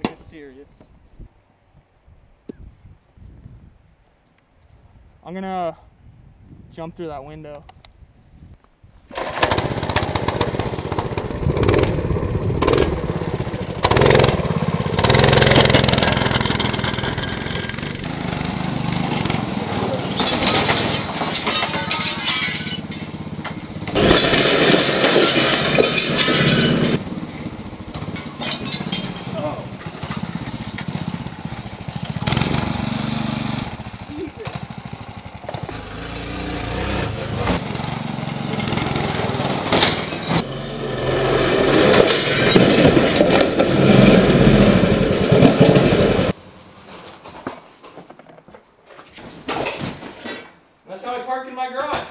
Get serious. I'm gonna jump through that window. That's how I park in my garage.